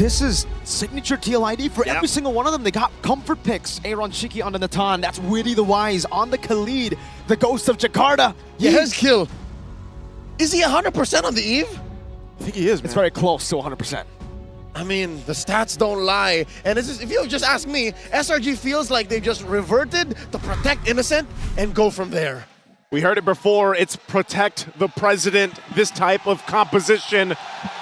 this is signature TLID for every single one of them. They got comfort picks. Aaron Shiki on the Natan. That's Witty the Wise on the Khalid. The Ghost of Jakarta. Yes, kill. Is he 100% on the Eve? I think he is, man. It's very close to 100%. I mean, the stats don't lie. And this is, if you just ask me, SRG feels like they just reverted to protect Innocent and go from there. We heard it before, it's protect the president, this type of composition.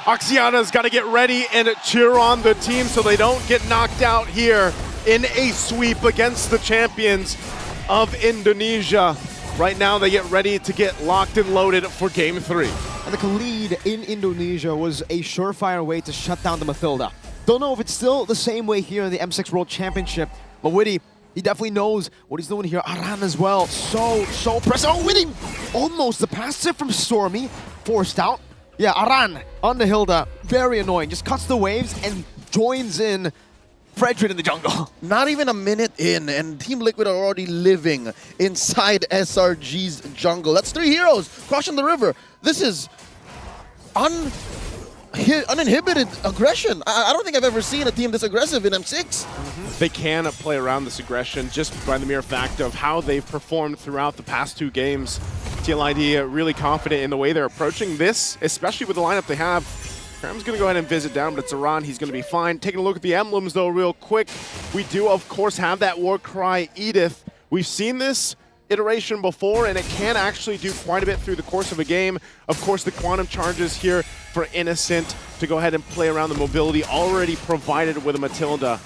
Oxiana's got to get ready and cheer on the team so they don't get knocked out here in a sweep against the champions of Indonesia. Right now, they get ready to get locked and loaded for Game 3. And the Khalid in Indonesia was a surefire way to shut down the Mathilda. Don't know if it's still the same way here in the M6 World Championship, but Witty, he definitely knows what he's doing here. Aran as well, so pressed. Oh, Witty! Almost the passive from Stormy, forced out. Yeah, Aran on the Hilda, very annoying. Just cuts the waves and joins in Fredrin in the jungle. Not even a minute in, and Team Liquid are already living inside SRG's jungle. That's 3 heroes crossing the river. This is uninhibited aggression. I don't think I've ever seen a team this aggressive in M6. They can play around this aggression just by the mere fact of how they've performed throughout the past 2 games. TLID really confident in the way they're approaching this, especially with the lineup they have. Cram's going to go ahead and visit down, but it's Aran. He's going to be fine. Taking a look at the emblems, though, real quick. We do, of course, have that war cry, Edith. We've seen this iteration before, and it can actually do quite a bit through the course of a game. Of course, the quantum charges here for Innocent to go ahead and play around the mobility already provided with a Matilda.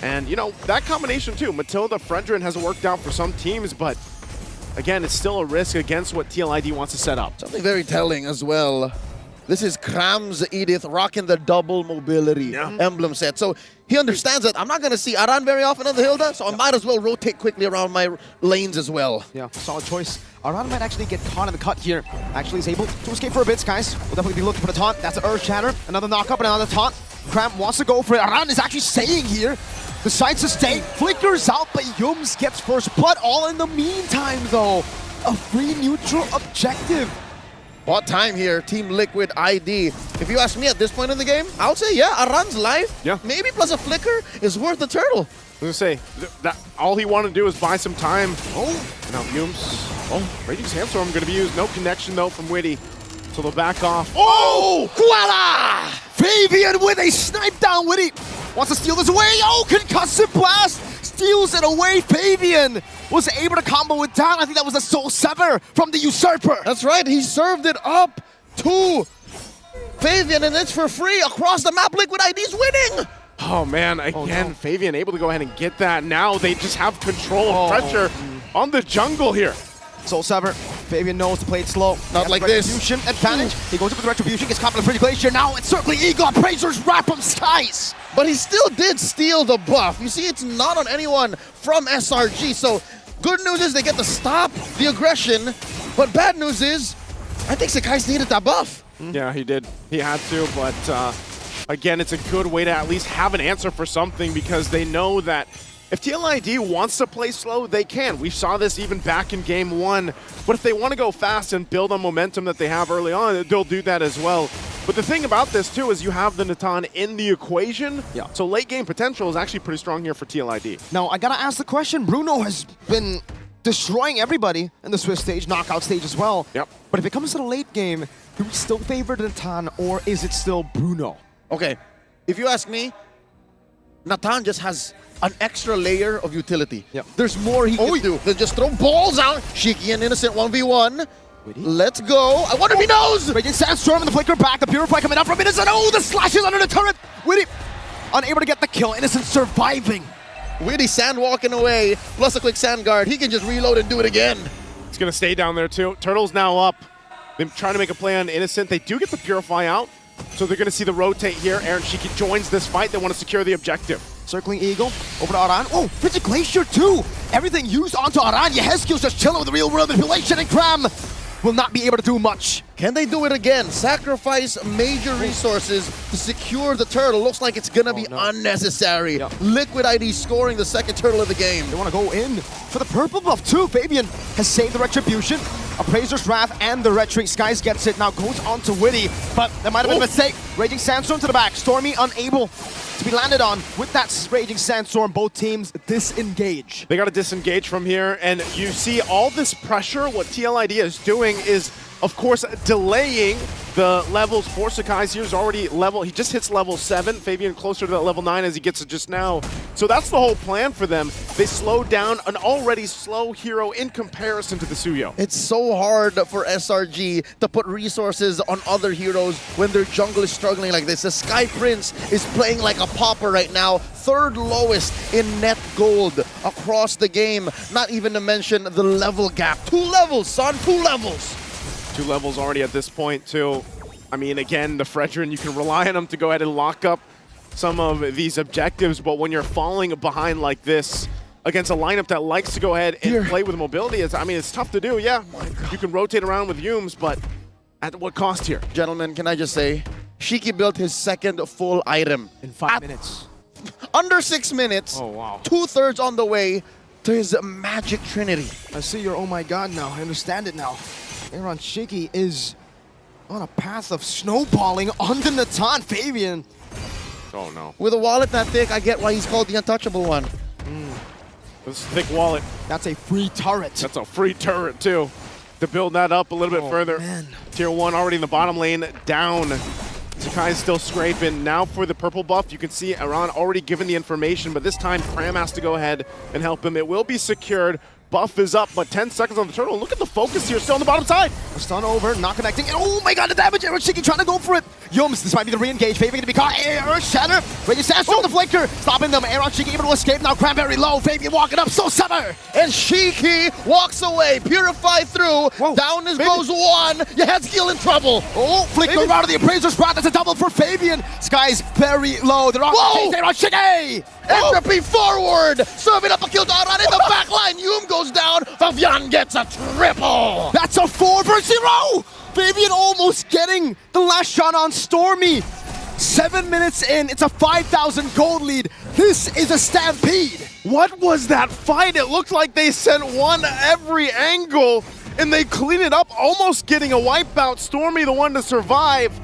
And, you know, that combination, too. Matilda, Fredrin hasn't worked out for some teams, but again, it's still a risk against what TLID wants to set up. Something very telling as well. This is Kram's Edith rocking the double mobility emblem set. So he understands that I'm not going to see Aran very often on the Hilda, so I might as well rotate quickly around my lanes as well. Yeah, solid choice. Aran might actually get caught in the cut here. Actually is able to escape for a bit, guys. We'll definitely be looking for the taunt. That's an Earth Shatter. Another knock up and another taunt. Kram wants to go for it. Aran is actually staying here. Decides to stay. Flickers out, but Yums gets first blood. All in the meantime, though. A free neutral objective. What time here, Team Liquid ID? If you ask me at this point in the game, I would say, yeah, Aran's life, maybe plus a flicker, is worth the turtle. I was going to say, that all he wanted to do was buy some time. Oh, now Yums. Oh, Raging Sandstorm going to be used. No connection, though, from Witty. So they'll back off. Oh! Voila! Fabian with a snipe down. Witty wants to steal this away. Oh, concussive blast! Steals it away. Fabian was able to combo it down. I think that was a Soul Sever from the Usurper. That's right. He served it up to Fabian, and it's for free across the map. Liquid ID's winning. Oh, man. Again, Fabian able to go ahead and get that. Now they just have control of pressure on the jungle here. Soul Sever. Fabian knows to play it slow. Not like this. Retribution advantage. He goes up with the Retribution, gets caught in a pretty glacier. Now it's Circling Eagle. Appraisers wrap from skies. But he still did steal the buff. You see, it's not on anyone from SRG. So good news is they get to stop the aggression. But bad news is, I think Sakai's needed that buff. Yeah, he did. He had to, but again, it's a good way to at least have an answer for something because they know that if TLID wants to play slow, they can. We saw this even back in Game 1. But if they want to go fast and build on momentum that they have early on, they'll do that as well. But the thing about this, too, is you have the Natan in the equation. Yeah. So late game potential is actually pretty strong here for TLID. Now, I got to ask the question. Bruno has been destroying everybody in the Swiss stage, knockout stage as well. Yep. But if it comes to the late game, do we still favor Natan, or is it still Bruno? Okay, if you ask me, Natan just has an extra layer of utility. Yep. There's more he can do than just throw balls out. Shiki and Innocent 1v1. Witty. Let's go. I wonder if he knows! Raging Sandstorm and the flicker back. The Purify coming up from Innocent. Oh, the slashes under the turret. Witty unable to get the kill. Innocent surviving. Witty sand walking away, plus a quick sand guard. He can just reload and do it again. He's going to stay down there, too. Turtle's now up. They're trying to make a play on Innocent. They do get the Purify out, so they're going to see the rotate here. Aaron Shiki joins this fight. They want to secure the objective. Circling Eagle, over to Aran. Oh, Frigid Glacier too! Everything used onto Aran. Yehezkiel's just chilling with the real world manipulation, and Kram will not be able to do much. Can they do it again? Sacrifice major resources to secure the turtle. Looks like it's gonna be unnecessary. Yeah. Liquid ID scoring the second turtle of the game. They want to go in for the purple buff too. Fabian has saved the Retribution. Appraiser's Wrath and the Retreat. Skies gets it, now goes on to Witty, but there might have been a mistake. Raging Sandstorm to the back, Stormy unable to be landed on. With that Raging Sandstorm, both teams disengage. They got to disengage from here, and you see all this pressure. What TLID is doing is, of course, delaying the levels for Sakai's here is already level. He just hits level 7. Fabian closer to that level 9 as he gets it just now. So that's the whole plan for them. They slow down an already slow hero in comparison to the Suyo. It's so hard for SRG to put resources on other heroes when their jungle is struggling like this. The Sky Prince is playing like a pauper right now. 3rd lowest in net gold across the game. Not even to mention the level gap. 2 levels, son, 2 levels. 2 levels already at this point, too. I mean, again, the Fredrin, you can rely on them to go ahead and lock up some of these objectives, but when you're falling behind like this against a lineup that likes to go ahead and play with mobility, it's tough to do, yeah. You can rotate around with Yumes, but at what cost here? Gentlemen, can I just say, Shiki built his 2nd full item. In 5 minutes. Under 6 minutes. Oh, wow. 2/3 on the way to his magic trinity. I see your oh my god now. I understand it now. Aaron Shiki is on a path of snowballing on the Natan. Fabian. Oh, no. With a wallet that thick, I get why he's called the untouchable one. This thick wallet. That's a free turret. That's a free turret, too. To build that up a little bit further. Man. Tier 1 already in the bottom lane, down. Sakai's still scraping. Now for the purple buff, you can see Aran already given the information, but this time Cram has to go ahead and help him. It will be secured. Buff is up, but 10 seconds on the turtle. Look at the focus here, still on the bottom side. A stun over, not connecting. Oh my god, the damage! Aaron Shiki trying to go for it. Yumes, this might be the re-engage. Fabian going to be caught. Earth Shatter. Raging Sandstorm the flanker. Stopping them. Aaron Shiki able to escape. Now Cranberry low. Fabian walking up. So summer. And Shiki walks away. Purify through. Whoa. Down goes 1. Yehezkiel in trouble. Oh, flicker out of the Appraiser's Wrath. That's a double for Fabian. Sky's very low. They're on the Aaron Shiki. Entropy forward. Serving up a kill to Aran in the back line. Yum goes down. Fabian gets a triple. That's a 4 for 0. Fabian almost getting the last shot on Stormy. 7 minutes in, it's a 5,000 gold lead. This is a stampede. What was that fight? It looked like they sent one every angle, and they clean it up, almost getting a wipeout. Stormy the one to survive,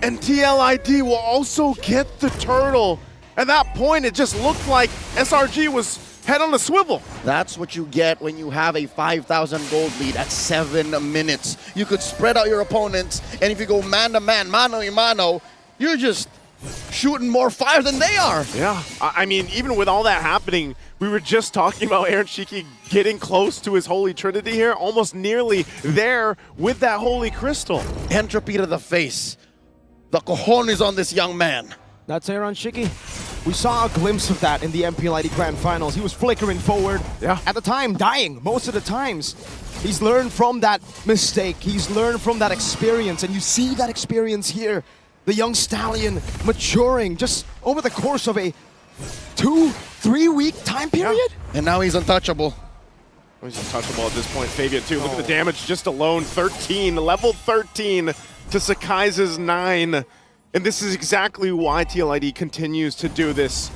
and TLID will also get the turtle. At that point, it just looked like SRG was head on a swivel. That's what you get when you have a 5,000 gold lead at 7 minutes. You could spread out your opponents, and if you go man-to-man, mano-a-mano, you're just shooting more fire than they are. Yeah, I mean, even with all that happening, we were just talking about Aaron Shiki getting close to his Holy Trinity here, almost nearly there with that Holy Crystal. Entropy to the face. The cojones on this young man. That's Aaron Shiki. We saw a glimpse of that in the MPLID Grand Finals. He was flickering forward. Yeah. At the time, dying most of the times. He's learned from that mistake. He's learned from that experience, and you see that experience here. The young stallion maturing just over the course of a 2-3 week time period. Yeah. And now he's untouchable. He's untouchable at this point. Fabian too. Look at the damage just alone. 13, level 13 to Sakai's 9. And this is exactly why TLID continues to do this.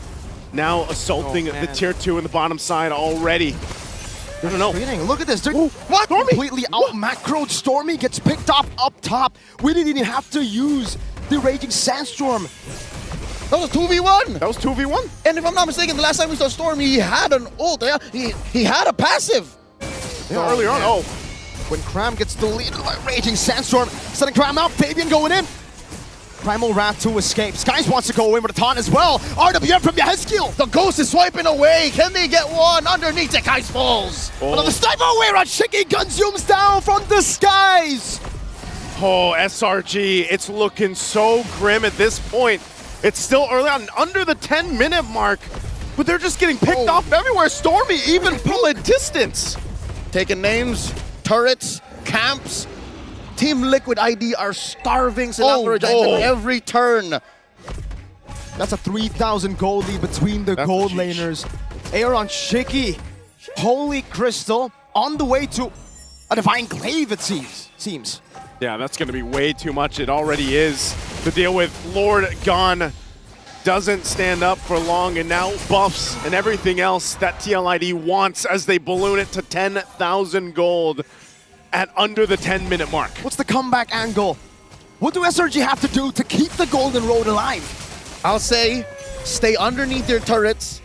Now assaulting the tier 2 in the bottom side already. No. Look at this. They're What? completely out-macroed. Stormy gets picked up top. We didn't even have to use the Raging Sandstorm. That was a 2v1. That was 2v1. And if I'm not mistaken, the last time we saw Stormy, he had an ult. Yeah? He had a passive. Yeah, earlier on. Oh. When Cram gets deleted by Raging Sandstorm, sending Cram out. Fabian going in. Primal Wrath to escape. Skies wants to go in with a taunt as well. RWM from Yehezkiel. The ghost is swiping away. Can they get one underneath the Kai's falls? Another sniper away. Shiki guns zooms down from the skies. Oh, SRG, it's looking so grim at this point. It's still early on, under the 10-minute mark, but they're just getting picked off everywhere. Stormy, even from a distance. Taking names, turrets, camps. Team Liquid ID are starving Sinatra Giants in every turn. That's a 3,000 gold lead between the gold laners. Aaron Shiki, Holy Crystal, on the way to a Divine Glaive, it seems. Yeah, that's going to be way too much. It already is. The deal with Lord gone doesn't stand up for long, and now buffs and everything else that TLID wants as they balloon it to 10,000 gold. at under the 10-minute mark. What's the comeback angle? What do SRG have to do to keep the Golden Road alive? I'll say stay underneath their turrets,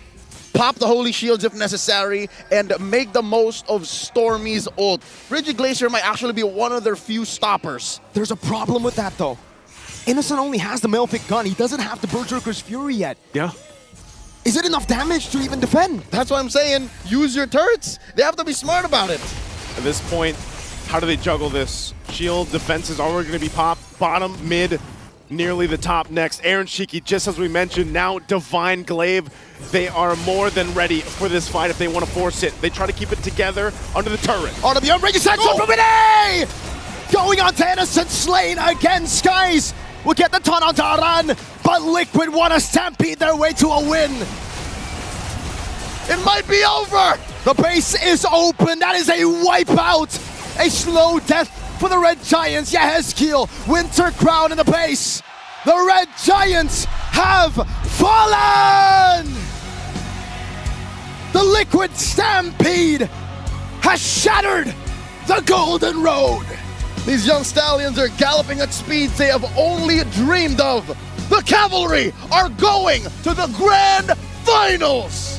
pop the Holy Shields if necessary, and make the most of Stormy's ult. Frigid Glacier might actually be one of their few stoppers. There's a problem with that though. Innocent only has the Malefic gun. He doesn't have the Berserker's Fury yet. Yeah. Is it enough damage to even defend? That's why I'm saying use your turrets. They have to be smart about it. At this point, how do they juggle this? Shield defense is already going to be popped. Bottom, mid, nearly the top next. Aaron Shiki, just as we mentioned, now Divine Glaive. They are more than ready for this fight if they want to force it. They try to keep it together under the turret. Onto the Unbreaking Central from A! Going on to Innocent, slain again. Skies will get the ton onto Aran, but Liquid want to stampede their way to a win. It might be over. The base is open. That is a wipeout. A slow death for the Red Giants. Yehezkiel, Winter Crown in the base. The Red Giants have fallen. The Liquid Stampede has shattered the Golden Road. These young stallions are galloping at speeds they have only dreamed of. The Cavalry are going to the Grand Finals.